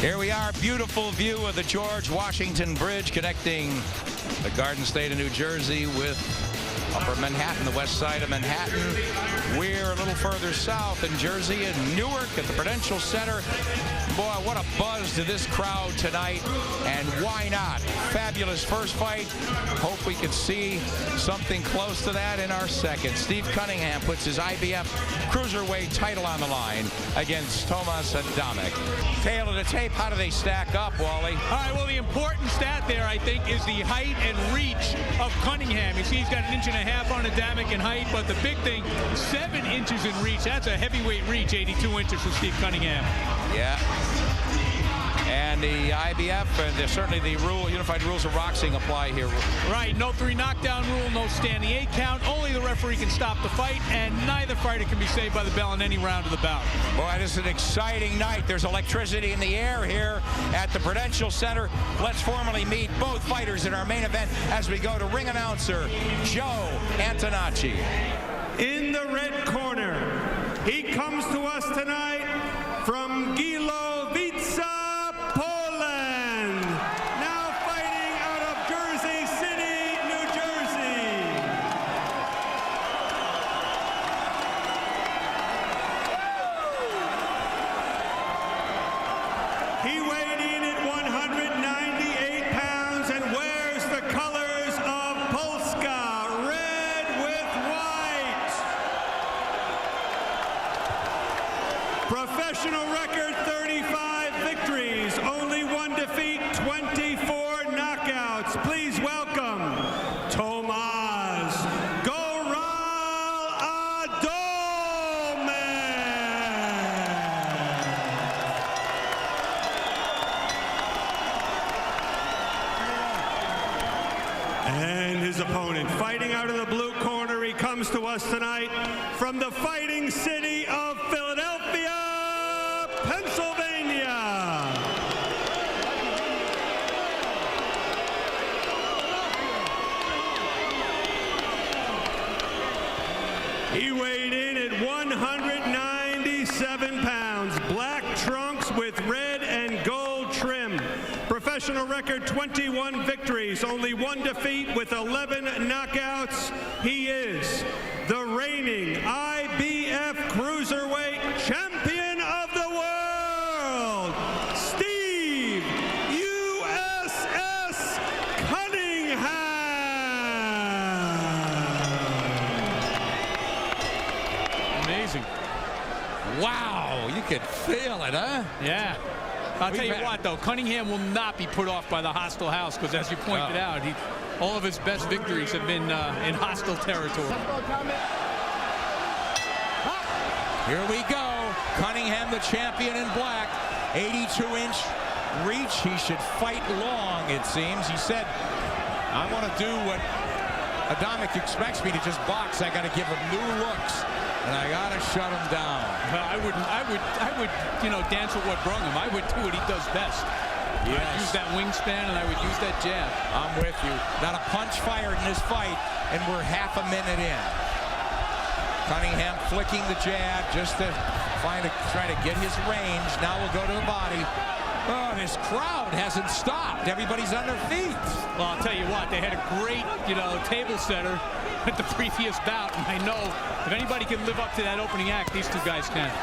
Here we are, beautiful view of the George Washington Bridge connecting the Garden State of New Jersey with Upper Manhattan, the west side of Manhattan. We're a little further south in Jersey, in Newark at the Prudential Center. Boy, what a buzz to this crowd tonight, and why not? Fabulous first fight. Hope we could see something close to that in our second. Steve Cunningham puts his IBF Cruiserweight title on the line against Tomas Adamek. Tail of the tape, how do they stack up, Wally? All right, well, the important stat there, I think, is the height and reach of Cunningham. You see he's got 1.5 inches on Adamek in height, but the big thing, 7 inches in reach. That's a heavyweight reach, 82 inches for Steve Cunningham. Yeah. And the IBF and certainly the unified rules of boxing apply here. Right, no 3 knockdown rule, no standing 8 count. Only the referee can stop the fight, and neither fighter can be saved by the bell in any round of the bout. Boy, this is an exciting night. There's electricity in the air here at the Prudential Center. Let's formally meet both fighters in our main event as we go to ring announcer Joe Antonacci. In the red corner, he comes to us tonight from Gilovica, Poland. Now fighting out of Jersey City, New Jersey. He weighed in at 198 pounds and wears the colors of Polska, red with white. Professional record 35 victories, only 1 defeat, 24 knockouts. Please welcome Tomas Goral Adamek. And his opponent, fighting out of the blue corner, he comes to us tonight from the fighting city of Philadelphia, Pennsylvania. He weighed in at 197 pounds, black trunks with red and gold trim. Professional record 21 victories, only 1 defeat with 11 knockouts. He is the reigning IBF Cruiserweight Champion of the World, Steve USS Cunningham. Amazing. Wow, you can feel it, huh? Yeah. I'll tell you what, though, Cunningham will not be put off by the hostile house because, as you pointed out, all of his best victories have been in hostile territory. Here we go. Cunningham, the champion in black. 82-inch reach. He should fight long, it seems. He said, I want to do what Adamek expects me to just box. I got to give him new looks, and I got to shut him down. I would, dance with what brung him. I would do what he does best. Yes. I'd use that wingspan, and I would use that jab. I'm with you. Not a punch fired in this fight, and we're half a minute in. Cunningham flicking the jab just to try to get his range. Now we'll go to the body. Oh, this crowd hasn't stopped. Everybody's on their feet. Well, I'll tell you what, they had a great, table setter at the previous bout, and I know if anybody can live up to that opening act, these two guys can.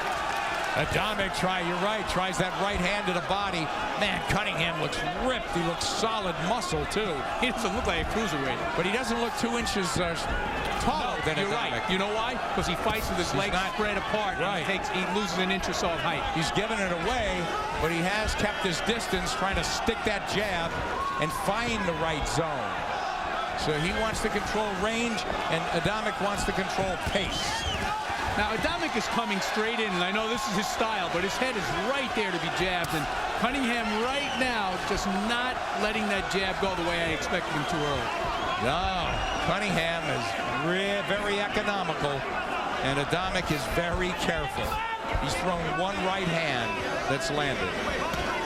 Adamek you're right, tries that right hand to the body. Man, Cunningham looks ripped. He looks solid muscle, too. He doesn't look like a cruiserweight. But he doesn't look 2 inches taller than You're Adamek. right. You know why? Because he fights with his legs spread apart. Right. And he loses 1 inch or so of height. He's given it away, but he has kept his distance, trying to stick that jab and find the right zone. So he wants to control range, and Adamek wants to control pace. Now, Adamek is coming straight in, and I know this is his style, but his head is right there to be jabbed, and Cunningham right now just not letting that jab go the way I expected him to early. No, Cunningham is very economical, and Adamek is very careful. He's thrown 1 right hand that's landed.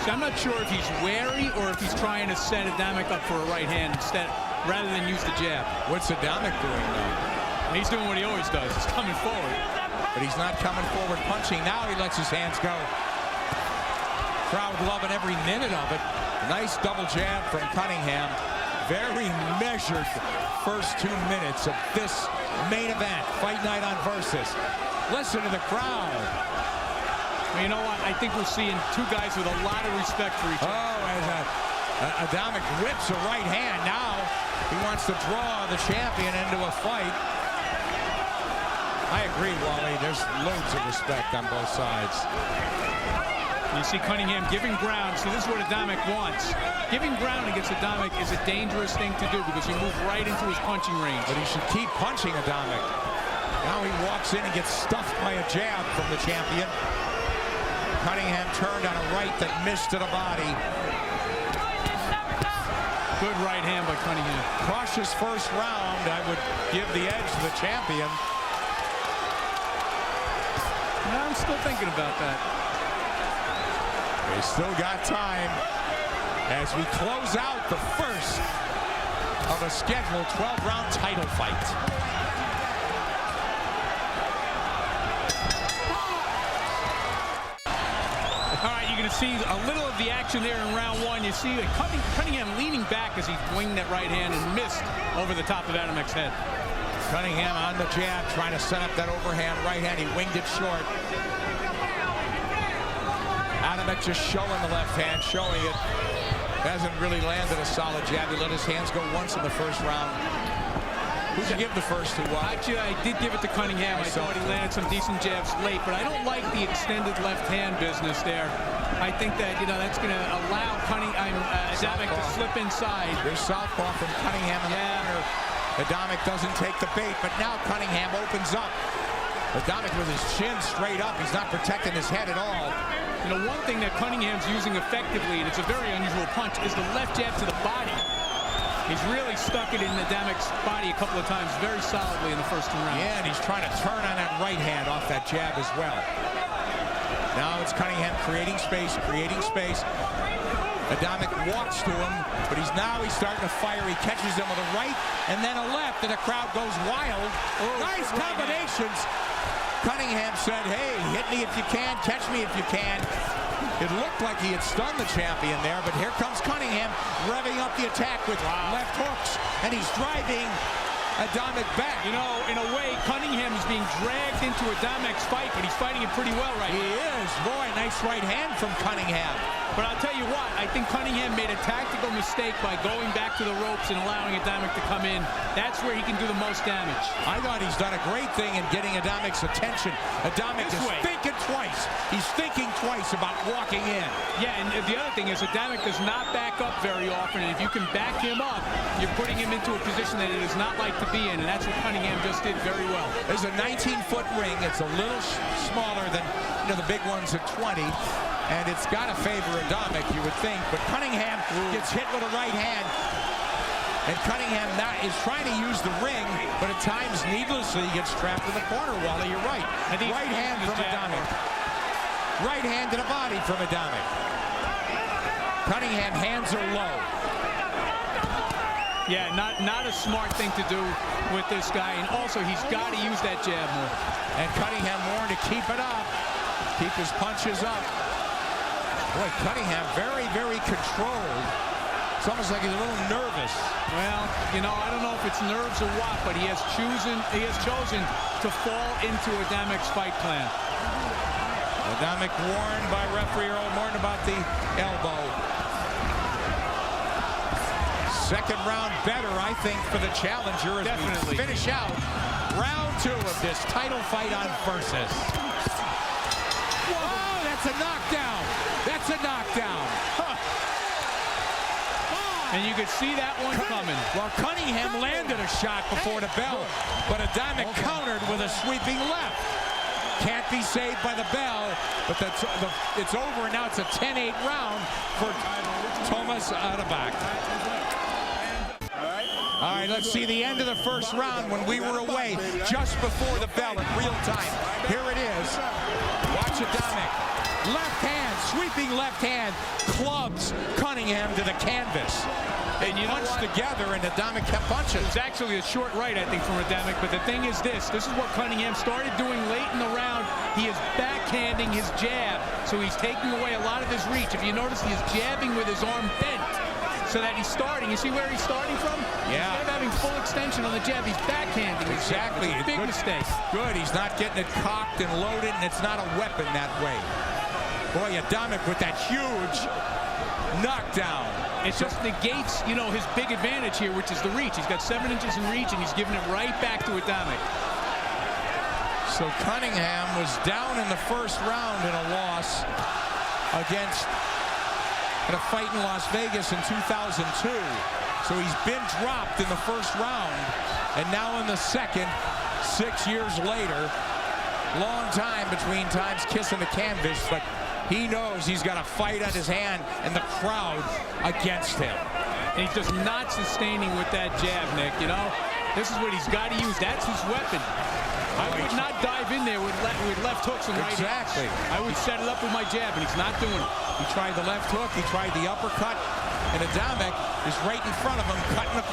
See, I'm not sure if he's wary or if he's trying to set Adamek up for a right hand instead, rather than use the jab. What's Adamek doing now? He's doing what he always does. He's coming forward. But he's not coming forward punching. Now he lets his hands go. Crowd loving every minute of it. Nice double jab from Cunningham. Very measured first 2 minutes of this main event. Fight night on Versus. Listen to the crowd. Well, you know what? I think we're seeing two guys with a lot of respect for each other. Oh, as Adamek whips a right hand. Now he wants to draw the champion into a fight. I agree, Wally. There's loads of respect on both sides. You see Cunningham giving ground. See, this is what Adamek wants. Giving ground against Adamek is a dangerous thing to do because you move right into his punching range. But he should keep punching Adamek. Now he walks in and gets stuffed by a jab from the champion. Cunningham turned on a right that missed to the body. Good right hand by Cunningham. Cautious first round. I would give the edge to the champion. I'm still thinking about that. We still got time as we close out the first of a scheduled 12-round title fight. All right, you're going to see a little of the action there in round one. You see Cunningham leaning back as he winged that right hand and missed over the top of Adamek's head. Cunningham on the jab, trying to set up that overhand right hand. He winged it short. Adamek just showing the left hand, showing it. Hasn't really landed a solid jab. He let his hands go once in the first round. Who'd you give the first to? Actually, I did give it to Cunningham. I thought he landed some decent jabs late, but I don't like the extended left hand business there. I think that, that's going to allow Adamek to slip inside. There's southpaw from Cunningham in the corner. Adamek doesn't take the bait, but now Cunningham opens up. Adamek with his chin straight up. He's not protecting his head at all. One thing that Cunningham's using effectively, and it's a very unusual punch, is the left jab to the body. He's really stuck it in Adamek's body a couple of times very solidly in the first 2 rounds. Yeah, and he's trying to turn on that right hand off that jab as well. Now it's Cunningham creating space, Adamek walks to him, but he's starting to fire. He catches him with a right and then a left, and the crowd goes wild. Nice combinations. Cunningham said, hey, hit me if you can, catch me if you can. It looked like he had stunned the champion there, but here comes Cunningham revving up the attack with left hooks, and he's driving Adamek back. In a way, Cunningham is being dragged into Adamek's fight, but he's fighting it pretty well right now. He is. Boy, nice right hand from Cunningham. But I'll tell you what, I think Cunningham made a tactical mistake by going back to the ropes and allowing Adamek to come in. That's where he can do the most damage. I thought he's done a great thing in getting Adamek's attention. Adamek is thinking twice. He's thinking twice about walking in. Yeah, and the other thing is Adamek does not back up very often, and if you can back him up, you're putting him into a position that it is not like to be in, and that's what Cunningham just did very well. There's a 19-foot ring. It's a little smaller than the big ones at 20. And it's got to favor Adamek, you would think. But Cunningham gets hit with a right hand. And Cunningham now is trying to use the ring, but at times needlessly he gets trapped in the corner. Wally, you're right. Right hand from Adamek. Right hand to the body from Adamek. Cunningham hands are low. Yeah, not a smart thing to do with this guy. And also, he's got to use that jab more. And Cunningham warned to keep it up. Keep his punches up. Boy, Cunningham very, very controlled. It's almost like he's a little nervous. Well, I don't know if it's nerves or what, but he has chosen to fall into Adamek's fight plan. Adamek warned by referee Earl Morton about the elbow. Second round better, I think, for the challenger as we finish out round 2 of this title fight on Versus. Whoa, that's a knockdown. That's a knockdown. And you could see that one coming. Well, Cunningham landed a shot before the bell, but Adamek countered with a sweeping left. Can't be saved by the bell, but it's over, and now it's a 10-8 round for Tomas Adamek. All right, let's see the end of the first round when we were away just before the bell in real time. Here it is. Watch Adamek. Left hand, sweeping left hand, clubs Cunningham to the canvas. They And you know punched what? together, and Adamek kept punching. It was actually a short right, I think, from Adamek. But the thing is this is what Cunningham started doing late in the round. He is backhanding his jab, so he's taking away a lot of his reach. If you notice, he is jabbing with his arm bent, so that he's starting. You see where he's starting from? Yeah. Instead of having full extension on the jab, he's backhanding his jab. Exactly. It's a big Good. mistake. Good. He's not getting it cocked and loaded, and it's not a weapon that way. Boy, Adamek with that huge knockdown. It just negates, you know, his big advantage here, which is the reach. He's got 7 inches in reach, and he's giving it right back to Adamek. So Cunningham was down in the first round in a loss against in a fight in Las Vegas in 2002. So he's been dropped in the first round, and now in the second, 6 years later. Long time between times kissing the canvas, but he knows he's got a fight at his hand and the crowd against him. And he's just not sustaining with that jab, Nick, you know? This is what he's got to use. That's his weapon. I would not dive in there with left hooks and right hands. Exactly. I would set it up with my jab, and he's not doing it. He tried the left hook, he tried the uppercut, and Adamek is right in front of him, cutting the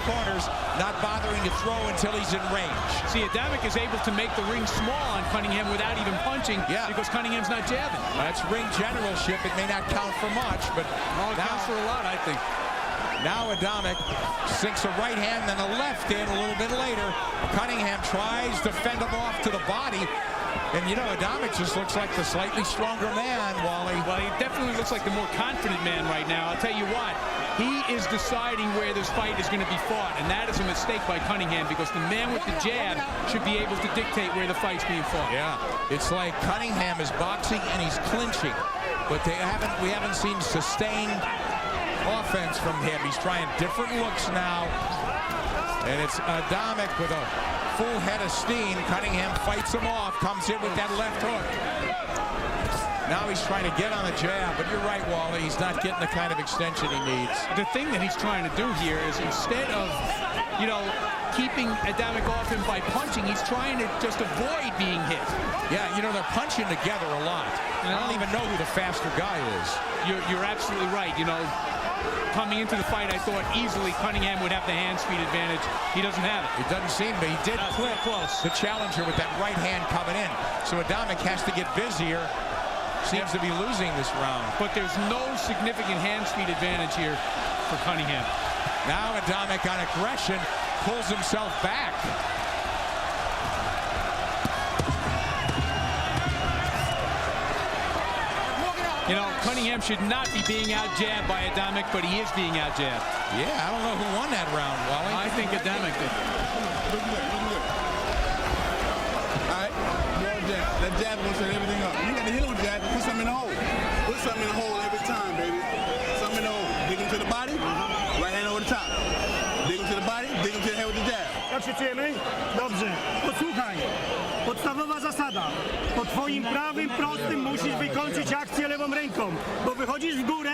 corners, not bothering to throw until he's in range. See, Adamek is able to make the ring small on Cunningham without even punching, because Cunningham's not jabbing. That's ring generalship. It may not count for much, but It counts for a lot, I think. now Adamek sinks a right hand, then a left in a little bit later. Cunningham tries to fend him off to the body. And, you know, Adamek just looks like the slightly stronger man, Wally. Well, he definitely looks like the more confident man right now. I'll tell you what, he is deciding where this fight is going to be fought, and that is a mistake by Cunningham, because the man with the jab should be able to dictate where the fight's being fought. Yeah, it's like Cunningham is boxing and he's clinching, but we haven't seen sustained offense from him. He's trying different looks now, and it's Adamek with a full head of steam. Cunningham fights him off, comes in with that left hook. Now he's trying to get on the jab, but you're right, Wally. He's not getting the kind of extension he needs. The thing that he's trying to do here is, instead of, you know, keeping Adamek off him by punching, he's trying to just avoid being hit. Yeah, you know, they're punching together a lot. I don't even know who the faster guy is. You're absolutely right. You know, coming into the fight, I thought easily Cunningham would have the hand speed advantage. He doesn't have it. It doesn't seem, but he did clip close the challenger with that right hand coming in. So Adamek has to get busier. Seems to be losing this round. But there's no significant hand speed advantage here for Cunningham. Now Adamek on aggression pulls himself back. You know, Cunningham should not be being out-jabbed by Adamek, but he is being out-jabbed. Yeah, I don't know who won that round, Wally. I think Adamek did. All right, more jab. That jab will set everything up. You got to hit him with jab and put something in the hole. Put something in the hole every time, baby. Something in the hole. Dig him to the body, right hand over the top. Dig him to the body, dig him to the head with the jab. Jak się czujemy? Dobrze. Posłuchaj. Podstawowa zasada. Po twoim prawym prostym musisz wykończyć akcję lewą ręką, bo wychodzisz w górę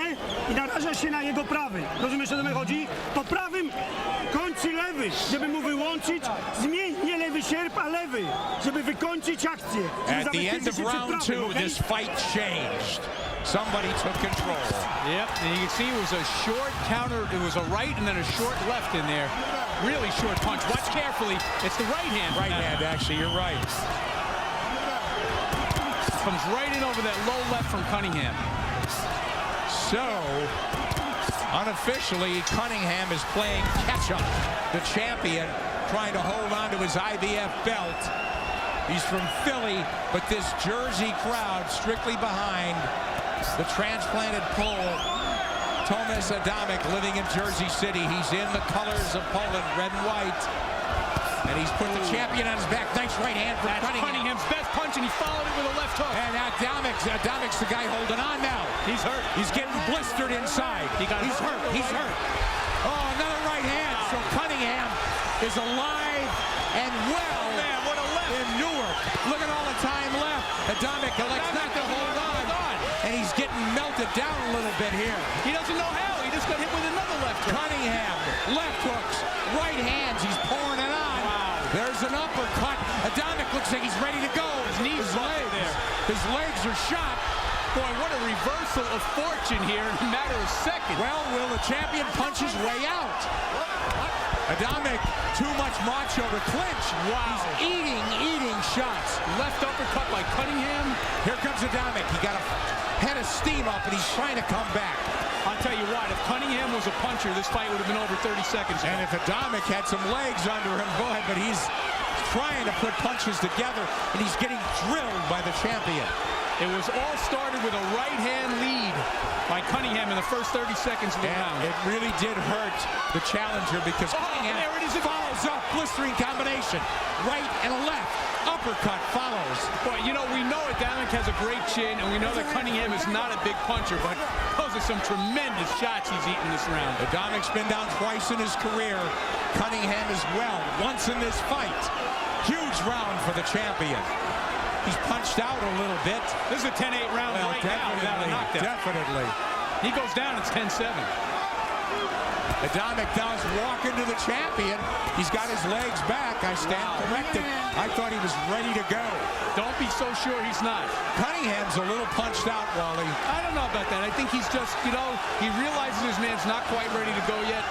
i narażasz się na jego prawy. Rozumiesz, o co mi chodzi? Po prawym kończy lewy, żeby mu wyłączyć. Zmień nie lewy sierp, a lewy, żeby wykończyć akcję. Żeby At the end of zabezpieczyć się przed round prawym, two, okej? this fight changed. Somebody took control. Yep, and you can see it was a short counter. It was a right and then a short left in there. Really short punch. Watch carefully. It's the right hand. Right hand, actually, you're right. Comes right in over that low left from Cunningham. So, unofficially, Cunningham is playing catch-up. The champion trying to hold on to his IBF belt. He's from Philly, but this Jersey crowd strictly behind the transplanted Pole, Tomasz Adamek, living in Jersey City. He's in the colors of Poland, red and white. And he's put the champion on his back. Nice right hand from That's Cunningham. Cunningham's best punch, and he followed it with a left hook. And Adamek's the guy holding on now. He's hurt. He's getting blistered inside. He's hurt. He's hurt. Oh, another right hand. So Cunningham is alive and well. Oh, man, what a left. In Newark. Look at all the time left. Adamek elects not to hold on. And he's getting melted down a little bit here. He doesn't know how. He just got hit with another left hook. Cunningham, left hooks, right hands. He's pouring it on. Wow. There's an uppercut. Adamek looks like he's ready to go. His knees His legs are shot. Boy, what a reversal of fortune here in a matter of seconds. Well, will the champion punch his way out? Adamek, too much macho to clinch. Wow. He's eating shots. Left uppercut by Cunningham. Here comes Adamek. He got a head of steam up, and he's trying to come back. I'll tell you what, if Cunningham was a puncher, this fight would have been over 30 seconds. And if Adamek had some legs under him, go ahead, but he's trying to put punches together, and he's getting drilled by the champion. It was all started with a right-hand lead by Cunningham in the first 30 seconds of the round. It really did hurt the challenger because Cunningham there it is again. follows up, blistering combination. Right and left, uppercut follows. Boy, you know, we know Adamek has a great chin, and we know that Cunningham is not a big puncher, but those are some tremendous shots he's eaten this round. Adamek's been down twice in his career. Cunningham as well, once in this fight. Huge round for the champion. He's punched out a little bit. This is a 10-8 round right now without a knockdown. Definitely. He goes down, it's 10-7. Adamek does walk into the champion. He's got his legs back. I stand corrected. I thought he was ready to go. Don't be so sure he's not. Cunningham's a little punched out, Wally. I don't know about that. I think he's just, you know, he realizes his man's not quite ready to go yet.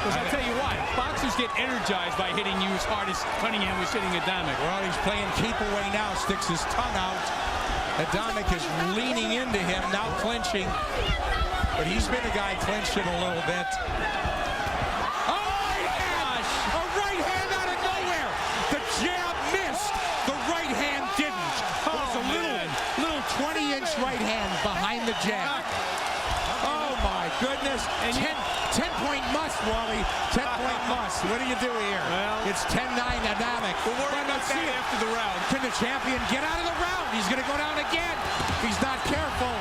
Because I'll tell you what, boxers get energized by hitting you as hard as Cunningham was hitting Adamek. Well, he's playing keep away now, sticks his tongue out. Adamek is leaning into him, now clinching. But he's been a guy clinching a little bit. Oh, my gosh! A right hand out of nowhere! The jab missed, the right hand didn't. It was a little 20-inch right hand behind the jab. Oh, my goodness. And 10-point must, Wally. 10-point must. What do you do here? Well, it's 10-9 Adamek. We'll worry about that after the round. Can the champion get out of the round? He's going to go down again. He's not careful.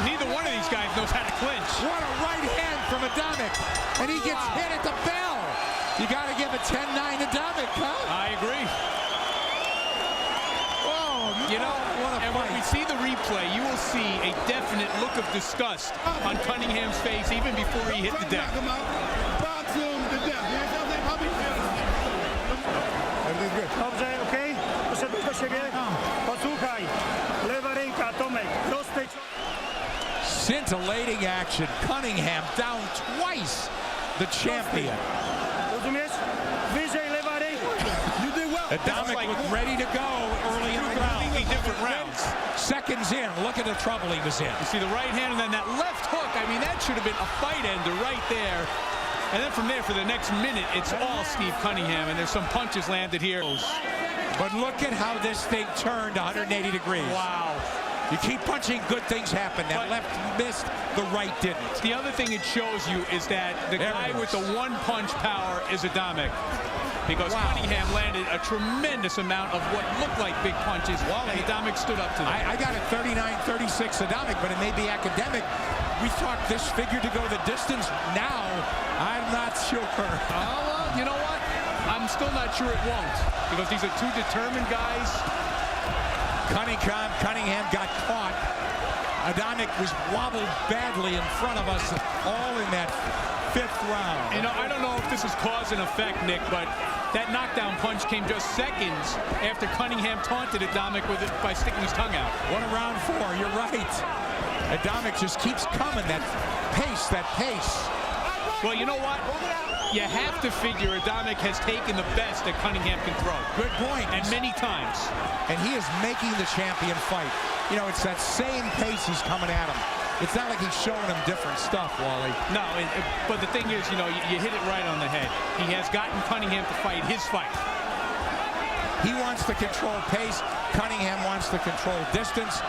Neither one of these guys knows how to clinch. What a right hand from Adamek. And he gets hit at the bell. You got to give it 10-9 Adamek, huh? I agree. Oh, you know, what a and fight. when we see the replay, you will see a definite look of disgust on Cunningham's face even before he hit the deck. Box him to death. Dobrze, okej? Poszedłeś do siebie? Posłuchaj. Lewa ręka, Tomek. Prosty cios. Scintillating action. Cunningham down twice. The champion. Rozumiesz? Wyżej lewa ręka. You did well. Adamek was ready to go early in the round. Completely different rounds. Seconds in, look at the trouble he was in. You see the right hand and then that left hook. I mean, that should have been a fight ender right there. And then from there, for the next minute, it's all Steve Cunningham, and there's some punches landed here. But look at how this thing turned 180 degrees. Wow. You keep punching, good things happen. That left missed, the right didn't. The other thing it shows you is that the guy with the one-punch power is Adamek. Because Cunningham landed a tremendous amount of what looked like big punches, and Adamek stood up to them. I got it 39-36 Adamek, but it may be academic. We thought this figured to go the distance. Now, I'm not sure. Well, you know what? I'm still not sure it won't. Because these are two determined guys. Cunningham got caught. Adamek was wobbled badly in front of us, all in that fifth round. You know, I don't know if this is cause and effect, Nick, but that knockdown punch came just seconds after Cunningham taunted Adamek with it by sticking his tongue out. What a round four, you're right. Adamek just keeps coming, that pace. Well, you know what? You have to figure Adamek has taken the best that Cunningham can throw. Good point. And many times. And he is making the champion fight. You know, it's that same pace he's coming at him. It's not like he's showing him different stuff, Wally. No, but the thing is, you know, you hit it right on the head. He has gotten Cunningham to fight his fight. He wants to control pace. Cunningham wants to control distance.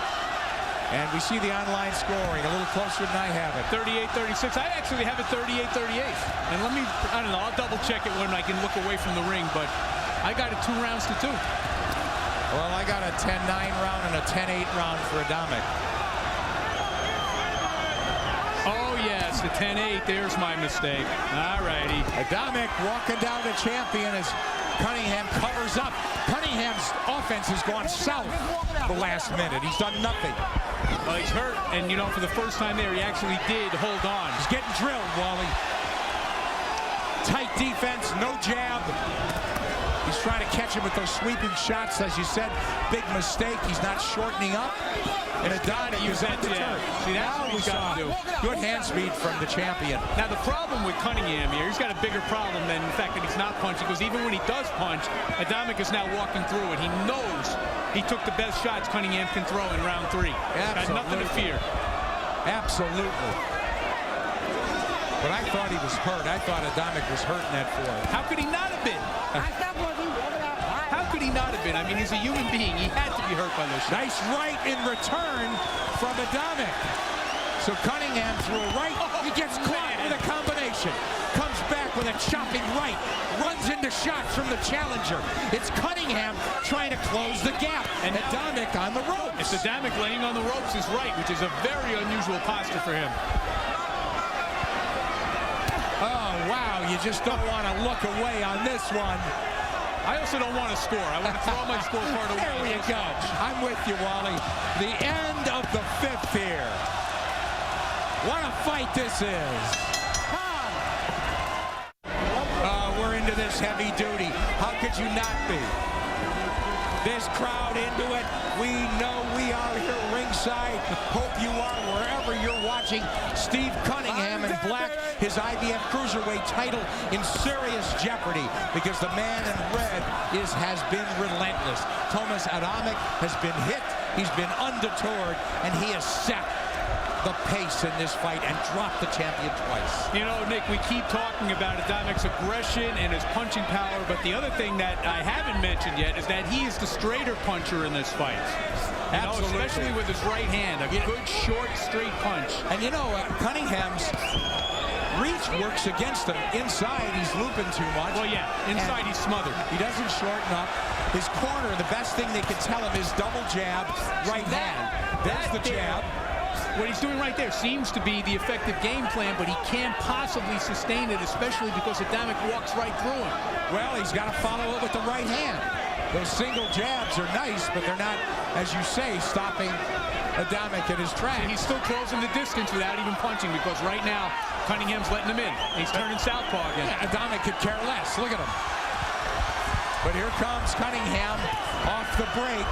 And we see the online scoring a little closer than I have it. 38-36. I actually have it 38-38. And I don't know, I'll double check it when I can look away from the ring, but I got it 2-2. Well, I got a 10-9 round and a 10-8 round for Adamek. Oh, yes, the 10-8. There's my mistake. All righty. Adamek walking down the champion as Cunningham covers up. Cunningham's offense has gone south the last minute. He's done nothing. Well, he's hurt, and, you know, for the first time there, he actually did hold on. He's getting drilled, Wally. Tight defense, no jab. He's trying to catch him with those sweeping shots, as you said. Big mistake. He's not shortening up. And Adamek is undeterred. See, that's what he's got to do. Good hand speed from the champion. Now, the problem with Cunningham here, he's got a bigger problem than the fact that he's not punching, because even when he does punch, Adamek is now walking through it. He knows he took the best shots Cunningham can throw in round 3. Got nothing to fear. Absolutely. But I thought he was hurt. I thought Adamek was hurt in that fourth. How could he not have been? How could he not have been? I mean, he's a human being. He had to be hurt by those shots. Nice right in return from Adamek. So Cunningham threw a right. He gets caught with a combination. Comes back with a chopping right. Runs into shots from the challenger. It's Cunningham trying to close the gap. And Adamek on the ropes. It's Adamek laying on the ropes is right, which is a very unusual posture for him. Oh, wow. You just don't want to look away on this one. I also don't want to score. I want to throw my scorecard away. There you go. I'm with you, Wally. The end of the 5th here. What a fight this is. We're into this heavy duty. How could you not be? This crowd into it. We know we are here ringside. Hope you are wherever you're watching. Steve Cunningham in black, his IBF Cruiserweight title in serious jeopardy because the man in red has been relentless. Thomas Adamek has been hit. He's been undeterred, and he has set the pace in this fight and dropped the champion twice. You know, Nick, we keep talking about Adamek's aggression and his punching power, but the other thing that I haven't mentioned yet is that he is the straighter puncher in this fight. Absolutely. Especially with his right hand, a good, short, straight punch. And you know, Cunningham's reach works against him. Inside, he's looping too much. Well, yeah, inside he's smothered. He doesn't shorten up. His corner, the best thing they can tell him is double jab, right hand. There's the jab. What he's doing right there seems to be the effective game plan, but he can't possibly sustain it, especially because Adamek walks right through him. Well, he's got to follow it with the right hand. Those single jabs are nice, but they're not, as you say, stopping Adamek at his tracks. He's still closing the distance without even punching, because right now, Cunningham's letting him in. He's turning southpaw again. Yeah, Adamek could care less. Look at him. But here comes Cunningham off the break.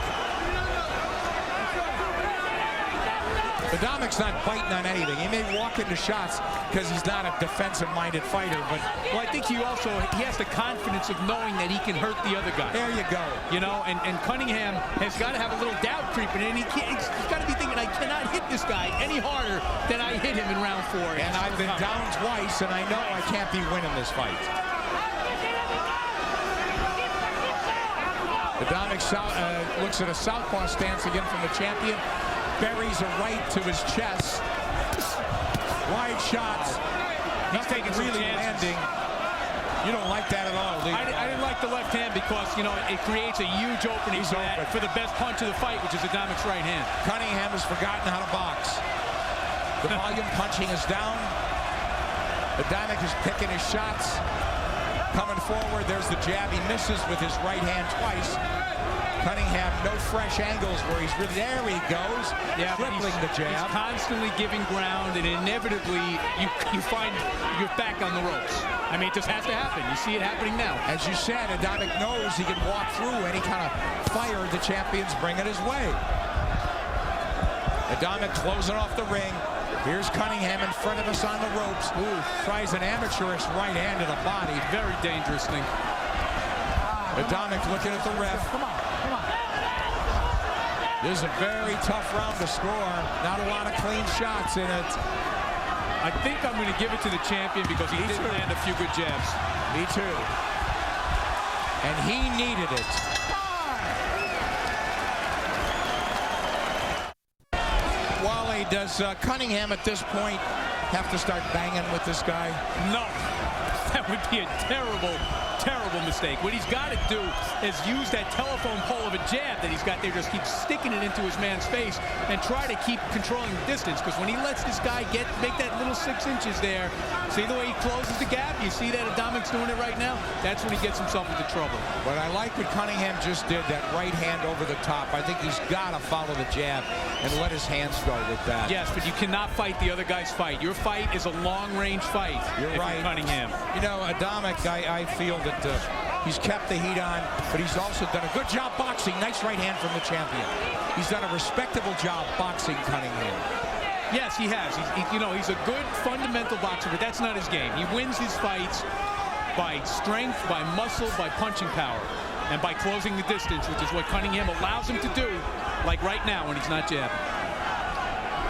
Adamek's not biting on anything. He may walk into shots because he's not a defensive-minded fighter, but... Well, I think he has the confidence of knowing that he can hurt the other guy. There you go. You know, and Cunningham has got to have a little doubt creeping in. He's got to be thinking, I cannot hit this guy any harder than I hit him in round 4. And I've been down twice, and I know I can't be winning this fight. Adamek looks at a southpaw stance again from the champion. Buries a right to his chest. Wide shots. He's taking really landing. You don't like that at all, do you? I didn't like the left hand because, you know, it creates a huge opening for the best punch of the fight, which is Adamek's right hand. Cunningham has forgotten how to box. The volume punching is down. Adamek is picking his shots. Coming forward, there's the jab. He misses with his right hand twice. Cunningham, no fresh angles where he's really, there he goes, tripling the jab. He's constantly giving ground, and inevitably you find you're back on the ropes. I mean, it just has to happen. You see it happening now. As you said, Adamek knows he can walk through any kind of fire the champions bring it his way. Adamek closing off the ring. Here's Cunningham in front of us on the ropes. Ooh, tries an amateurish right hand to the body. Very dangerous thing. Adamek looking at the ref. Come on. This is a very tough round to score. Not a lot of clean shots in it. I think I'm going to give it to the champion because he did land a few good jabs. Me too. And he needed it. Wally, does Cunningham at this point have to start banging with this guy? No. That would be a terrible mistake. What he's got to do is use that telephone pole of a jab that he's got there, just keep sticking it into his man's face and try to keep controlling the distance, because when he lets this guy make that little 6 inches there, see the way he closes the gap? You see that Adamek's doing it right now? That's when he gets himself into trouble. But I like what Cunningham just did, that right hand over the top. I think he's got to follow the jab and let his hands go with that. Yes, but you cannot fight the other guy's fight. Your fight is a long-range fight. You're right. Cunningham. You know, Adamek, I feel that He's kept the heat on, but he's also done a good job boxing. Nice right hand from the champion. He's done a respectable job boxing Cunningham. Yes, he has. He's a good fundamental boxer, but that's not his game. He wins his fights by strength, by muscle, by punching power, and by closing the distance, which is what Cunningham allows him to do, like right now when he's not jabbing.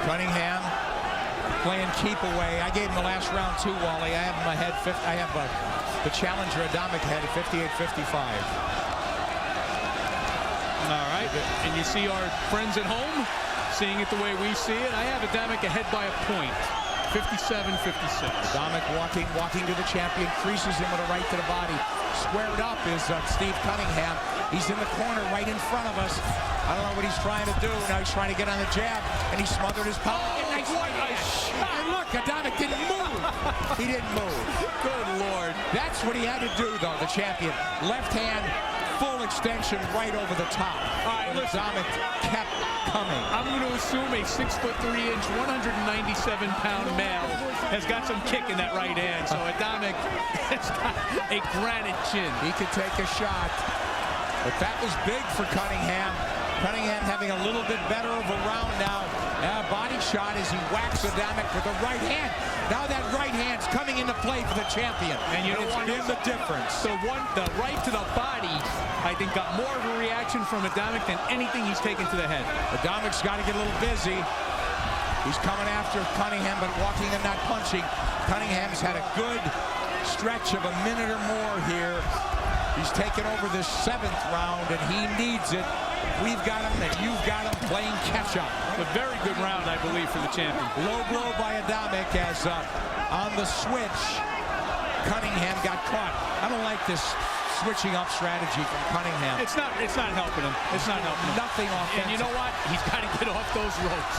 Cunningham playing keep away. I gave him the last round too, Wally. I have him ahead. I have the challenger Adamek ahead at 58-55. All right, and you see our friends at home seeing it the way we see it. I have Adamek ahead by a point, 57-56. Adamek walking to the champion, creases him with a right to the body. Squared up is Steve Cunningham. He's in the corner right in front of us. I don't know what he's trying to do. Now he's trying to get on the jab, and he smothered his power. What a shot! And look, Adamek didn't move. He didn't move. Good Lord. That's what he had to do, though, the champion. Left hand, full extension right over the top. All right, listen. Adamek kept coming. I'm going to assume a 6'3", 197-pound male has got some kick in that right hand. So Adamek has got a granite chin. He could take a shot, but that was big for Cunningham. Cunningham having a little bit better of a round now. Body shot as he whacks Adamek with the right hand. Now that right hand's coming into play for the champion. And you know it's what been the difference. The right to the body, I think, got more of a reaction from Adamek than anything he's taken to the head. Adamek's got to get a little busy. He's coming after Cunningham, but walking and not punching. Cunningham's had a good stretch of a minute or more here. He's taken over this 7th round, and he needs it. We've got him, and you've got him playing catch-up. A very good round, I believe, for the champion. Low blow by Adamek as on the switch, Cunningham got caught. I don't like this switching up strategy from Cunningham. It's not helping him. It's not helping him. Nothing offensive. And you know what? He's got to get off those ropes.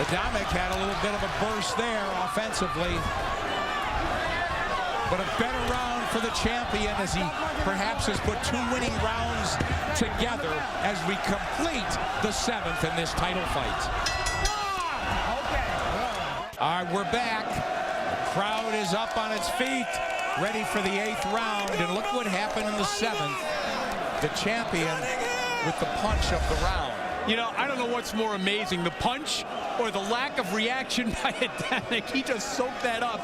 Adamek had a little bit of a burst there offensively. But a better round for the champion as he perhaps has put 2 winning rounds together as we complete the 7th in this title fight. All right, we're back. The crowd is up on its feet, ready for the 8th round. And look what happened in the 7th. The champion with the punch of the round. You know, I don't know what's more amazing, the punch or the lack of reaction by Adamek. He just soaked that up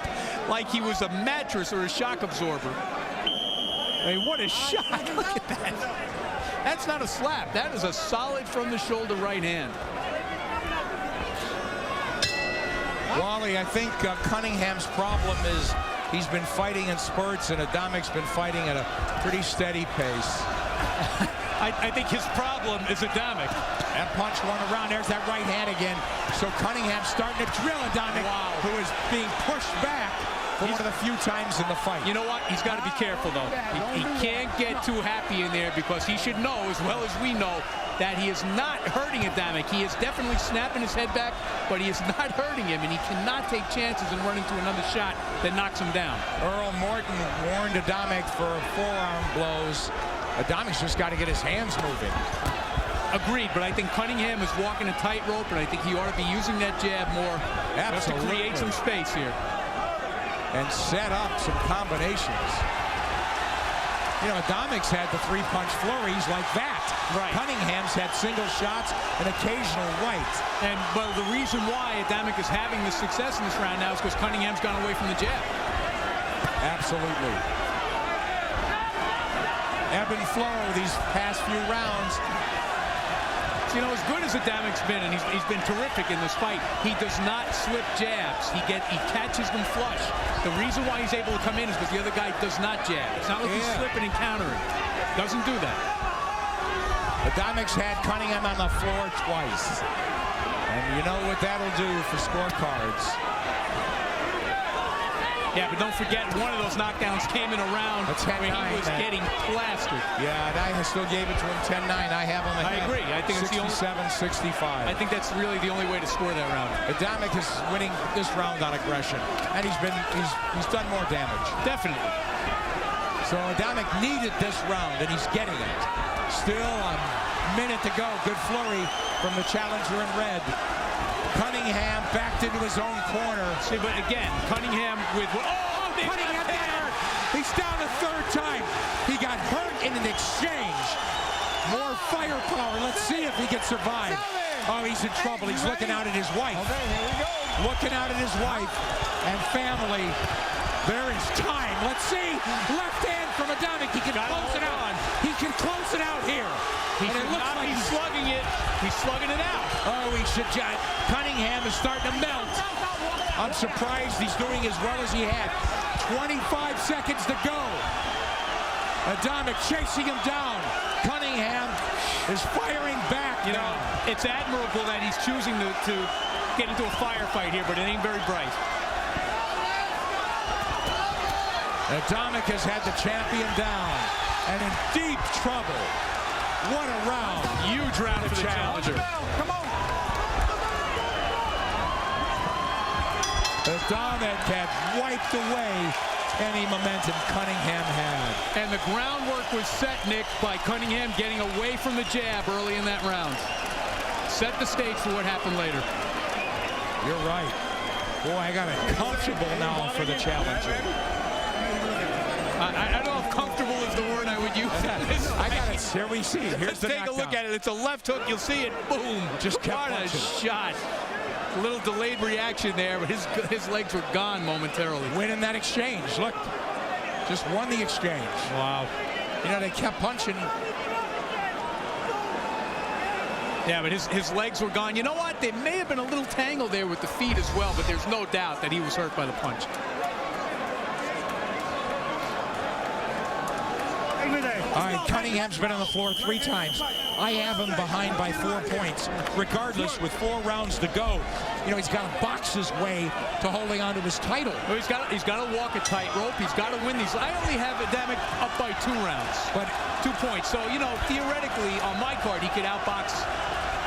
like he was a mattress or a shock absorber. I mean, what a shot. Look at that. That's not a slap. That is a solid from the shoulder right hand. Wally, I think Cunningham's problem is he's been fighting in spurts, and Adamek's been fighting at a pretty steady pace. I think his problem is Adamek. That punch went around. There's that right hand again. So Cunningham's starting to drill Adamek, who is being pushed back for one of the few times in the fight. You know what? He's got to be careful, though. He can't get too happy in there because he should know, as well as we know, that he is not hurting Adamek. He is definitely snapping his head back, but he is not hurting him, and he cannot take chances and run into another shot that knocks him down. Earl Morton warned Adamek for forearm blows. Adamek's just got to get his hands moving. Agreed, but I think Cunningham is walking a tightrope, and I think he ought to be using that jab more just to create some space here. And set up some combinations. You know, Adamek's had the 3-punch flurries like that. Right. Cunningham's had single shots and occasional right. And well, the reason why Adamek is having the success in this round now is because Cunningham's gone away from the jab. Absolutely. Ebb and flow these past few rounds. You know, as good as Adamek's been, and he's been terrific in this fight, he does not slip jabs. He catches them flush. The reason why he's able to come in is because the other guy does not jab. It's not like he's slipping and countering. Doesn't do that. Adamek's had Cunningham on the floor twice. And you know what that'll do for scorecards. Yeah, but don't forget, one of those knockdowns came in a round where he was getting plastered. Yeah, and I still gave it to him 10-9. I have him at I agree. I think it's the only 67-65. I think that's really the only way to score that round. Adamek is winning this round on aggression, and he's done more damage. Definitely. So Adamek needed this round, and he's getting it. Still a minute to go. Good flurry from the challenger in red. Cunningham backed into his own corner. See, but again, Cunningham with... Oh, Cunningham there! He's down a third time. He got hurt in an exchange. More firepower. Let's see if he can survive. Oh, he's in trouble. He's looking out at his wife. Okay, here we go. Looking out at his wife and family. There is time. Let's see. Left hand from Adamek. He can close it out. He can close it out here. He should not be slugging it. He's slugging it out. Oh, he should. Cunningham is starting to melt. I'm surprised he's doing as well as he had. 25 seconds to go. Adamek chasing him down. Cunningham is firing back. You know, it's admirable that he's choosing to get into a firefight here, but it ain't very bright. Adamek has had the champion down and in deep trouble. What a round. Huge round for the challenger. Come on. Adamek had wiped away any momentum Cunningham had. And the groundwork was set, Nick, by Cunningham getting away from the jab early in that round. Set the stage for what happened later. You're right. Boy, I got it comfortable now for the challenger. I don't know if comfortable is the word I would use. I got it. Here we see. Here's Let's the take a look at it. It's a left hook. You'll see it. Boom. Just kept what a punching. shot. A little delayed reaction there, but his legs were gone momentarily. Winning that exchange. Look, just won the exchange. Wow. You know, they kept punching. Yeah, but his legs were gone. You know what? They may have been a little tangled there with the feet as well, but there's no doubt that he was hurt by the punch. All right, Cunningham's been on the floor 3 times. I have him behind by 4 points. Regardless, with 4 rounds to go, you know, he's got to box his way to holding on to his title. Well, he's got to walk a tightrope. He's got to win these. I only have Adamek up by 2 rounds, But 2 points. So, you know, theoretically, on my card, he could outbox.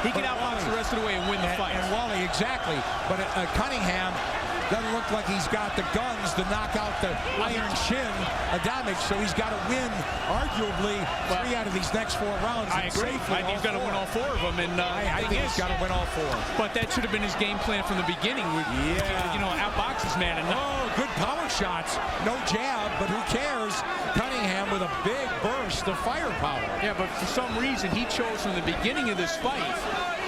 He could outbox the rest of the way and win the fight. And Wally, exactly. But Cunningham doesn't look like he's got the guns to knock out the iron chin Adamek, so he's got to win, arguably, 3 out of these next 4 rounds. I agree. I think he's got to win all 4 of them. And I think he's got to win all 4. But that should have been his game plan from the beginning. Yeah. You know, outbox his man. And good power shots. No jab, but who cares? Cunningham with a big burst of firepower. Yeah, but for some reason, he chose from the beginning of this fight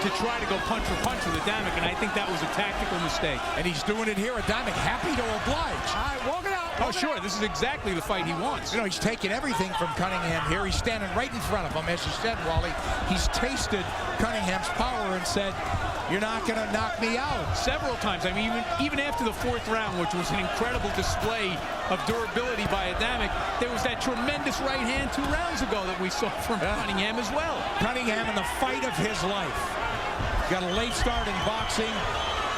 to try to go punch for punch with Adamek, and I think that was a tactical mistake. And he's doing it here. Adamek happy to oblige. All right, walk it out. Oh, sure. This is exactly the fight he wants. You know, he's taking everything from Cunningham here. He's standing right in front of him, as you said, Wally. He's tasted Cunningham's power and said, you're not going to knock me out. Several times. I mean, even after the 4th round, which was an incredible display of durability by Adamek, there was that tremendous right hand 2 rounds ago that we saw from Cunningham as well. Cunningham in the fight of his life. Got a late start in boxing.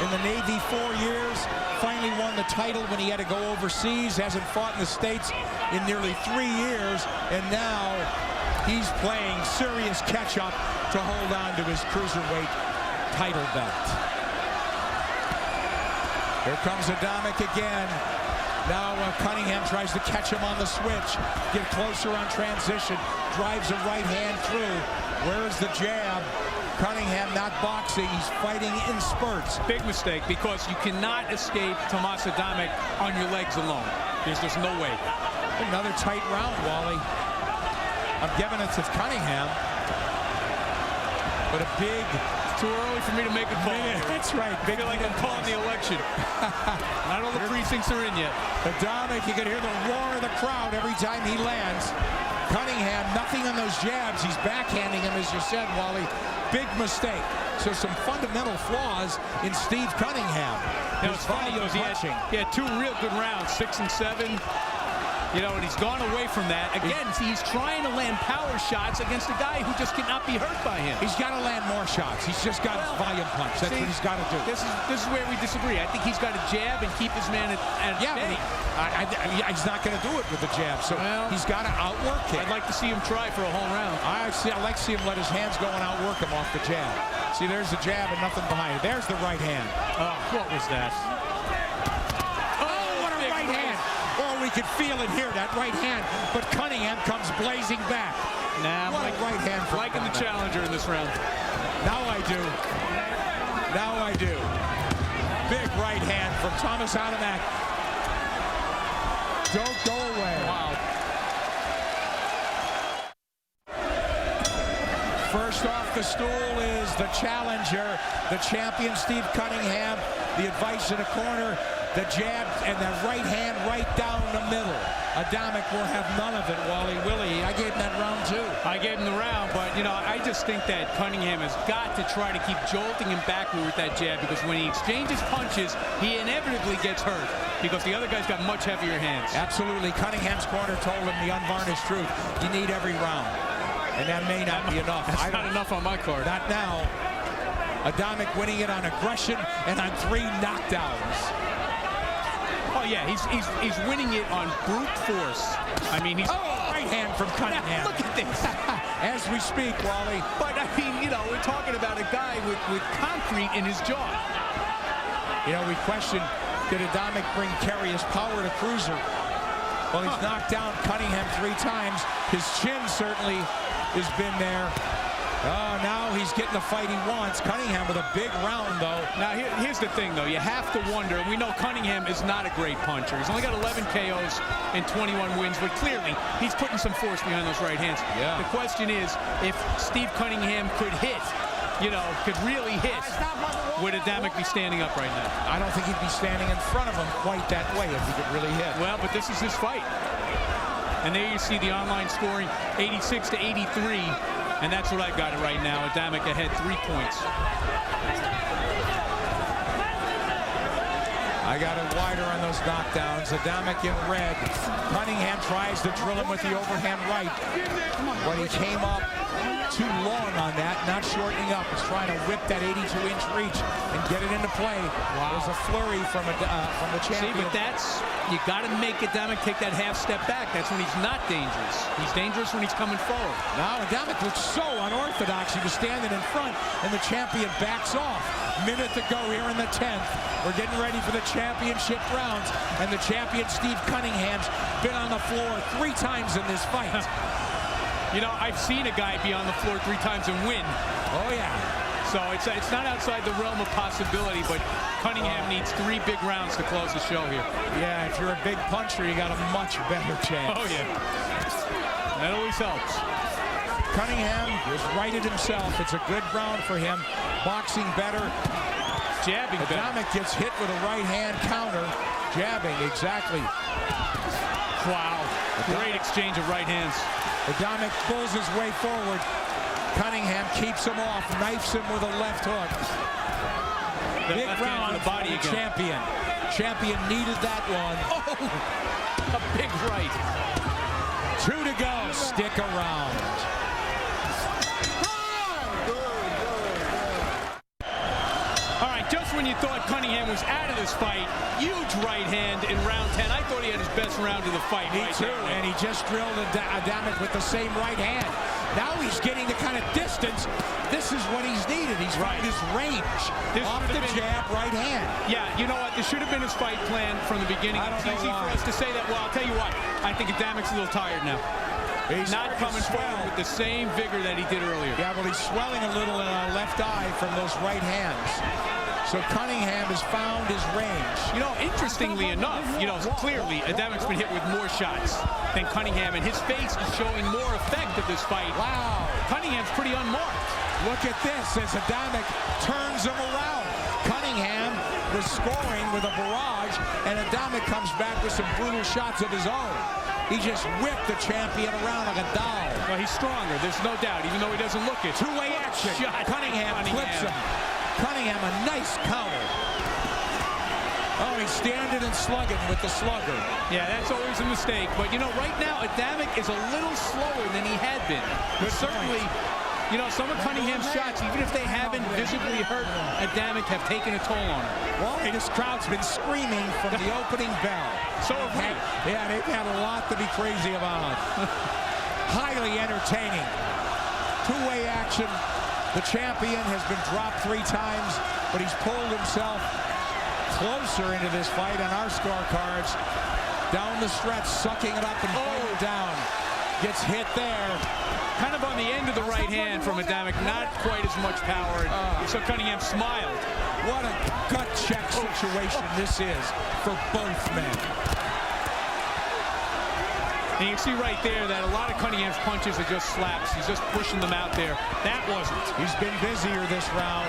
In the Navy 4 years. Finally won the title when he had to go overseas. Hasn't fought in the States in nearly 3 years. And now he's playing serious catch-up to hold on to his cruiserweight title belt. Here comes Adamek again. Now Cunningham tries to catch him on the switch. Get closer on transition. Drives a right hand through. Where's the jab? Cunningham not boxing. He's fighting in spurts. Big mistake, because you cannot escape Tomas Adamek on your legs alone. There's just no way. Another tight round, Wally. I'm giving it to Cunningham. But a big... Too early for me to make a call. That's right. I feel like I'm calling the election. Not all the precincts are in yet. Adamek, you can hear the roar of the crowd every time he lands. Cunningham, nothing on those jabs. He's backhanding him, as you said, Wally. Big mistake. So some fundamental flaws in Steve Cunningham. Now it's funny, he had 2 real good rounds, 6 and 7. You know, and he's gone away from that. Again, see, he's trying to land power shots against a guy who just cannot be hurt by him. He's got to land more shots. He's just got volume punch. That's what he's got to do. This is where we disagree. I think he's got to jab and keep his man at bay. But he's not going to do it with the jab, so he's got to outwork him. I'd like to see him try for a whole round. I like to see him let his hands go and outwork him off the jab. See, there's the jab and nothing behind it. There's the right hand. Oh, what was that? Oh, what a right hand. Oh, we could feel it here, that right hand. But Cunningham comes blazing back. Nah, what a right hand for liking the challenger in this round. Now I do. Now I do. Big right hand from Tomas Adamek. Don't go away. Wow. First off the stool is the challenger, the champion, Steve Cunningham. The advice in the corner, the jab and the right hand right down the middle. Adamek will have none of it, Wally. Willie, I gave him that round too. I gave him the round, but, you know, I just think that Cunningham has got to try to keep jolting him backward with that jab, because when he exchanges punches, he inevitably gets hurt because the other guy's got much heavier hands. Absolutely. Cunningham's corner told him the unvarnished truth. You need every round. And that may not be enough. That's not enough on my card. Not now. Adamek winning it on aggression and on 3 knockdowns. Oh, yeah, he's winning it on brute force. I mean, he's... right hand from Cunningham. Look at this. As we speak, Wally. But, I mean, you know, we're talking about a guy with concrete in his jaw. You know, we questioned, did Adamek bring Karius power to Cruiser? Well, he's knocked down Cunningham 3 times. His chin certainly has been there. Oh, now he's getting the fight he wants. Cunningham with a big round, though. Now, here's the thing, though. You have to wonder, and we know Cunningham is not a great puncher. He's only got 11 KOs and 21 wins, but clearly he's putting some force behind those right hands. Yeah. The question is, if Steve Cunningham could hit, you know, could really hit, would Adamek be standing up right now? I don't think he'd be standing in front of him quite that way if he could really hit. Well, but this is his fight. And there you see the online scoring, 86-83. And that's what I've got it right now. Adamek ahead 3 points. I got it wider on those knockdowns. Adamek in red. Cunningham tries to drill him with the overhand right. But he came up too long on that, not shortening up. He's trying to whip that 82-inch reach and get it into play. Wow. There's a flurry from the champion. See, but you got to make Adamek take that half step back. That's when he's not dangerous. He's dangerous when he's coming forward. Now Adamek looks so unorthodox. He was standing in front, and the champion backs off. Minute to go here in the 10th. We're getting ready for the championship rounds, and the champion, Steve Cunningham's been on the floor 3 times in this fight. You know, I've seen a guy be on the floor 3 times and win. Oh, yeah. So it's not outside the realm of possibility, but Cunningham needs 3 big rounds to close the show here. Yeah, if you're a big puncher, you got a much better chance. Oh, yeah. That always helps. Cunningham was righted himself. It's a good round for him. Boxing better. Jabbing better. Adamek gets hit with a right hand counter. Jabbing, exactly. Wow. Great exchange of right hands. Adamek pulls his way forward. Cunningham keeps him off, knifes him with a left hook. Big round the body for the champion. Champion needed that one. Oh, a big right. 2 to go. Stick around. All right, just when you thought Cunningham was out of this fight, huge right hand in round 10. I thought he had his best round of the fight. Me too, and he just drilled Adamek with the same right hand. Now he's getting the kind of distance. This is what he's needed. He's found his range. Off the jab, right hand. Yeah, you know what? This should have been his fight plan from the beginning. It's easy for us to say that. Well, I'll tell you what. I think Adamek's a little tired now. He's not coming forward with the same vigor that he did earlier. Yeah, well, he's swelling a little in our left eye from those right hands. So Cunningham has found his range. You know, interestingly enough, you know, clearly Adamek's been hit with more shots than Cunningham, and his face is showing more effect of this fight. Wow. Cunningham's pretty unmarked. Look at this as Adamek turns him around. Cunningham was scoring with a barrage, and Adamek comes back with some brutal shots of his own. He just whipped the champion around like a doll. Well, he's stronger, there's no doubt, even though he doesn't look it. Two-way action. Cunningham flips him. Cunningham, a nice counter. Oh, he's standing and slugging with the slugger. Yeah, that's always a mistake. But, you know, right now, Adamek is a little slower than he had been. But certainly, you know, some of Cunningham's shots, even if they haven't visibly hurt Adamek, have taken a toll on him. Well, this crowd's been screaming from the opening bell. So have we. Yeah, they've had a lot to be crazy about. Highly entertaining. Two-way action. The champion has been dropped 3 times, but he's pulled himself closer into this fight on our scorecards. Down the stretch, sucking it up and fighting down. Gets hit there. Kind of on the end of the right hand from Adamek, not quite as much power. So Cunningham smiled. What a gut check situation this is for both men. And you can see right there that a lot of Cunningham's punches are just slaps. He's just pushing them out there. That wasn't. He's been busier this round.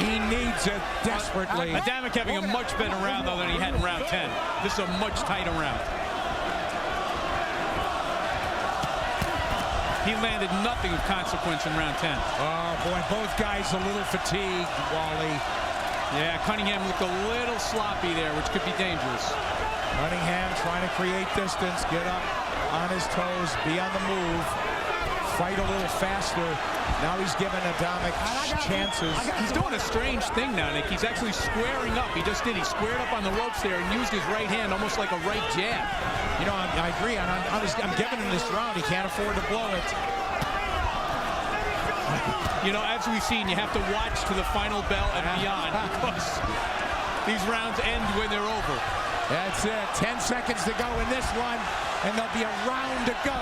He needs it desperately. Adamek having a much better round, though, than he had in round 10. This is a much tighter round. He landed nothing of consequence in round 10. Oh, boy, both guys a little fatigued, Wally. Yeah, Cunningham looked a little sloppy there, which could be dangerous. Cunningham trying to create distance, get up on his toes, be on the move, fight a little faster. Now he's giving Adamek chances. He's doing a strange thing now, Nick. He's actually squaring up. He just did. He squared up on the ropes there and used his right hand almost like a right jab. You know, I agree. I'm giving him this round. He can't afford to blow it. You know, as we've seen, you have to watch to the final bell and beyond because these rounds end when they're over. That's it. 10 seconds to go in this one, and there'll be a round to go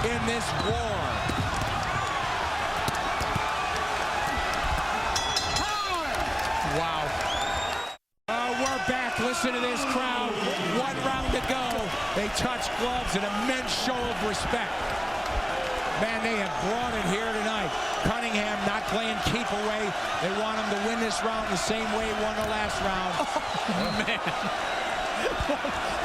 in this war. Wow. We're back. Listen to this crowd. One round to go. They touch gloves, an immense show of respect. Man, they have brought it here tonight. Cunningham not playing keep away. They want him to win this round the same way he won the last round. Oh, man.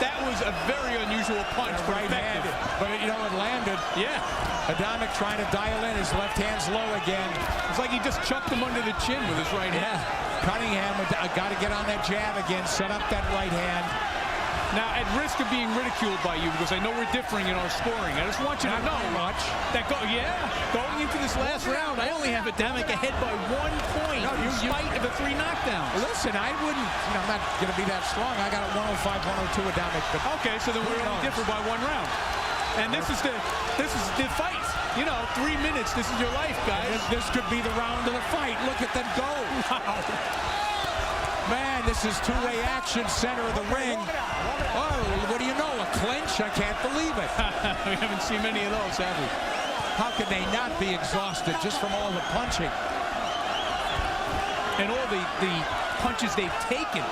That was a very unusual punch. Right-handed. But, you know, it landed. Yeah. Adamek trying to dial in. His left hand's low again. It's like he just chucked him under the chin with his right hand. Cunningham got to get on that jab again, set up that right hand. Now, at risk of being ridiculed by you, because I know we're differing in our scoring, I just want you to know that going into this last round, I only have Adamek ahead by 1 point in spite of the 3 knockdowns. Listen, I wouldn't, you know, I'm not going to be that strong. I got a 105, 102 Adamek. Okay, so then we only differ by 1 round. And this is the fight. You know, 3 minutes. This is your life, guys. This could be the round of the fight. Look at them go. Wow. Man, this is two-way action, center of the ring. Oh, what do you know? A clinch? I can't believe it. We haven't seen many of those, have we? How can they not be exhausted just from all the punching? And all the punches they've taken.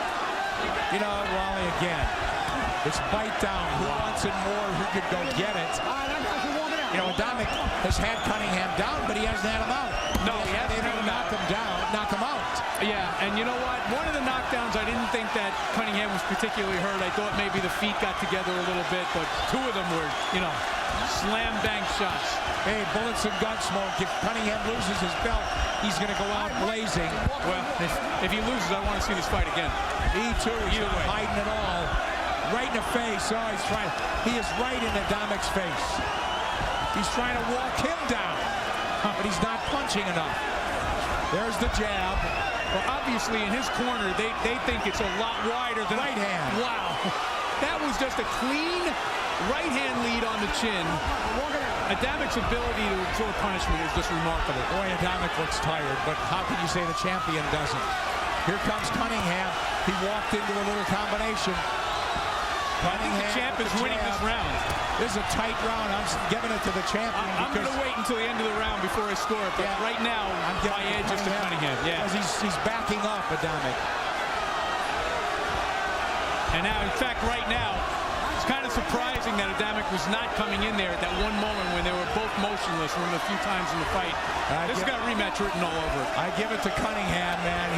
You know, Wally, again, it's bite down. Who wants it more? Who could go get it? You know, Adamek has had Cunningham down, but he hasn't had him out. No, he hasn't had him knock him down, knock him out. Yeah, and you know what? One of the knockdowns, I didn't think that Cunningham was particularly hurt. I thought maybe the feet got together a little bit, but 2 of them were, you know, slam bang shots. Hey, bullets and gun smoke. If Cunningham loses his belt, he's going to go out blazing. Well, if he loses, I want to see this fight again. Me too. He's not hiding at all. Right in the face. Oh, he's trying. He is right in Adamek's face. He's trying to walk him down, but he's not punching enough. There's the jab. Well, obviously, in his corner, they think it's a lot wider than... Right hand. Wow. That was just a clean right hand lead on the chin. Adamek's ability to absorb punishment is just remarkable. Boy, Adamek looks tired, but how can you say the champion doesn't? Here comes Cunningham. He walked into a little combination. Cunningham, the champ is winning this round. This is a tight round. I'm giving it to the champion. I'm going to wait until the end of the round before I score it. But right now, my edge is to Cunningham. Yeah, because he's backing up Adamek. And now, in fact, right now, it's kind of surprising that Adamek was not coming in there at that one moment when they were both motionless one of the few times in the fight. This has got rematch written all over it. I give it to Cunningham, man.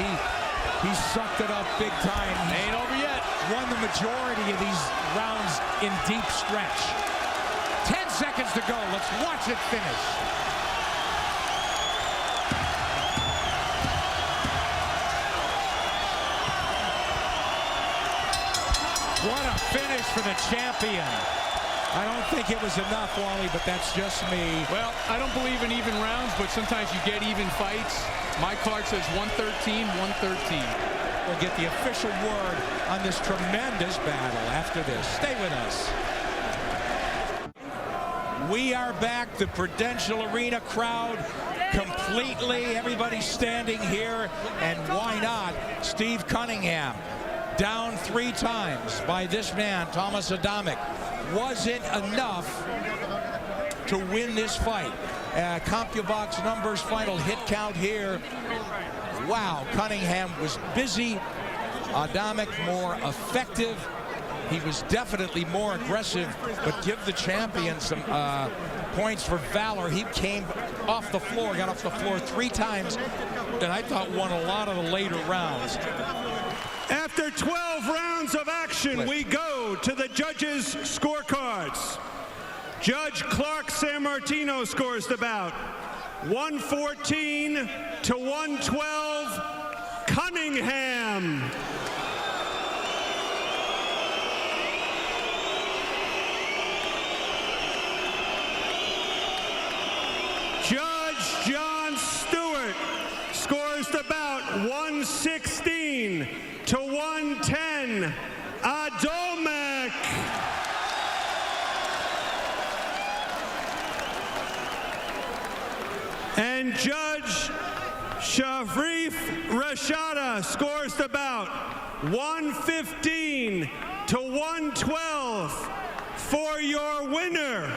He sucked it up big time. Ain't over yet. Won the majority of these rounds in deep stretch. 10 seconds to go. Let's watch it finish. What a finish for the champion. I don't think it was enough, Wally, but that's just me. Well, I don't believe in even rounds, but sometimes you get even fights. My card says 113, 113. We'll get the official word on this tremendous battle after this. Stay with us. We are back. The Prudential Arena crowd completely. Everybody standing here. And why not? Steve Cunningham down 3 times by this man, Thomas Adamek. Was it enough to win this fight? CompuBox numbers, final hit count here. Wow, Cunningham was busy. Adamek more effective. He was definitely more aggressive, but give the champion some points for valor. He came off the floor, got off the floor 3 times, and I thought won a lot of the later rounds. After 12 rounds of action, we go to the judges' scorecards. Judge Clark Sammartino scores the bout 114 to 112, Cunningham. Judge John Stewart scores the bout 116 to 110, Adomek. And Judge Sharif Rashada scores the bout 115 to 112 for your winner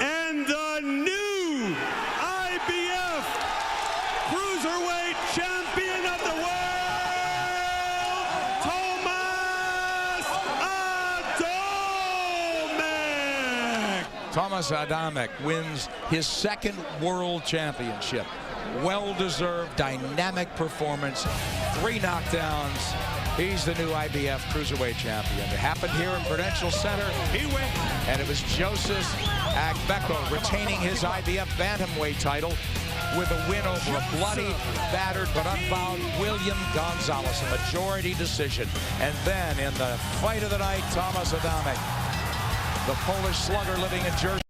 and the new IBF Cruiserweight Champion of the World, Thomas Adamek. Thomas Adamek wins his 2nd world championship. Well-deserved, dynamic performance, 3 knockdowns. He's the new IBF Cruiserweight Champion. It happened here in Prudential Center. He went. And it was Joseph Agbeko retaining his IBF Bantamweight title with a win over a bloody, battered, but unbound William Gonzalez, a majority decision. And then in the fight of the night, Thomas Adamek, the Polish slugger living in Jersey.